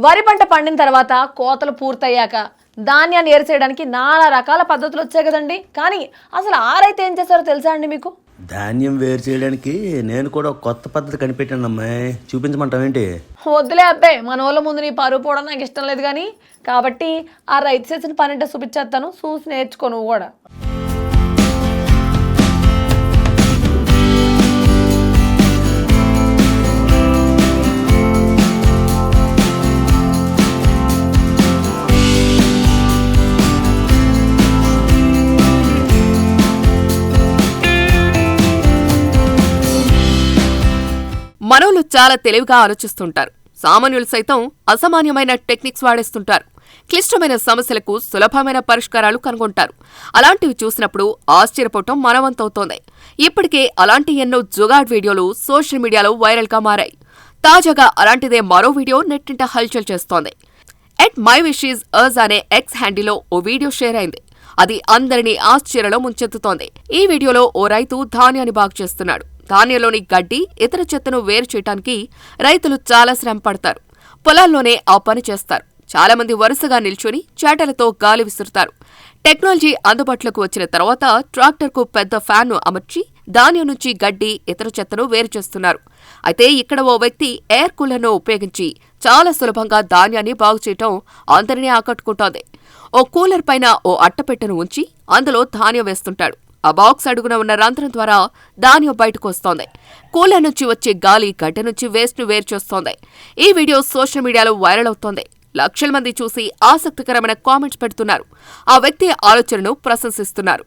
వరి పంట పండిన తర్వాత కోతలు పూర్తయ్యాక ధాన్యాన్ని ఏరిసేయడానికి నానా రకాల పద్ధతులు వచ్చాయి కదండి. కానీ అసలు ఆరైతే ఏం చేస్తారో తెలుసా అండి మీకు? ధాన్యం వేరు చేయడానికి నేను కూడా ఒక కొత్త పద్ధతి కనిపెట్టాను అమ్మాయి, చూపించమంటావేంటి? వద్దులే అబ్బాయి, మన వాళ్ళ ముందు నీ పరువు పోవడం నాకు ఇష్టం లేదు. కానీ కాబట్టి ఆ రైతు చేసిన పని అంటే చూపించేస్తాను, చూసి నేర్చుకో నువ్వు కూడా. మనోళ్ళు చాలా తెలివిగా ఆలోచిస్తుంటారు. సామాన్యులు సైతం అసామాన్యమైన టెక్నిక్స్ వాడేస్తుంటారు. క్లిష్టమైన సమస్యలకు సులభమైన పరిష్కారాలు కనుగొంటారు. అలాంటివి చూసినప్పుడు ఆశ్చర్యపోవటం మనవంతవుతోంది. ఇప్పటికే అలాంటి ఎన్నో జుగాడ్ వీడియోలు సోషల్ మీడియాలో వైరల్గా మారాయి. తాజాగా అలాంటిదే మరో వీడియో నెట్టింట హల్చల్ చేస్తోంది. @mywishisUs అనే ఎక్స్ హ్యాండిల్లో ఓ వీడియో షేర్ అయింది. అది అందరినీ ఆశ్చర్యలో ముంచెత్తుతోంది. ఈ వీడియోలో ఓ రైతు ధాన్యాన్ని బాగు చేస్తున్నాడు. ధాన్యంలోని గడ్డి, ఇతర చెత్తను వేరు చేయడానికి రైతులు చాలా శ్రమ పడతారు. పొలాల్లోనే ఆ పని చేస్తారు. చాలా మంది వరుసగా నిల్చుని చేటలతో గాలి విసురుతారు. టెక్నాలజీ అందుబాటులోకి వచ్చిన తర్వాత ట్రాక్టర్కు పెద్ద ఫ్యాన్ను అమర్చి ధాన్యం నుంచి గడ్డి, ఇతర చెత్తను వేరు చేస్తున్నారు. అయితే ఇక్కడ ఓ వ్యక్తి ఎయిర్ కూలర్ను ఉపయోగించి చాలా సులభంగా ధాన్యాన్ని బాగు చేయటం అందరినీ ఆకట్టుకుంటోంది. ఓ కూలర్ పైన ఓ అట్టపెట్టెను ఉంచి అందులో ధాన్యం వేస్తుంటాడు. ఆ బాక్స్ అడుగున ఉన్న రంధ్రం ద్వారా ధాన్యం బయటకు వస్తోంది. కూలర్ నుంచి వచ్చే గాలి గడ్డ నుంచి వేస్ట్ను వేరు చేస్తోంది. ఈ వీడియో సోషల్ మీడియాలో వైరల్ అవుతోంది. లక్షల మంది చూసి ఆసక్తికరమైన కామెంట్స్ పెడుతున్నారు. ఆ వ్యక్తి ఆలోచనను ప్రశంసిస్తున్నారు.